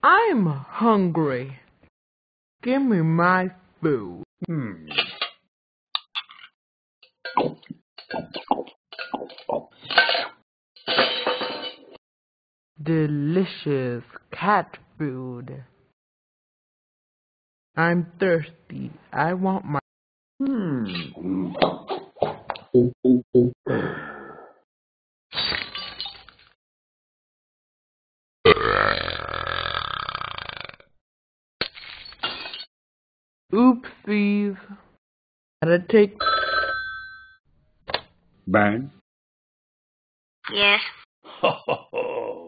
I'm hungry. Give me my food. Delicious cat food. I'm thirsty. I want my... Oopsies. Gotta take... Bang. Yes. Ho, ho, ho.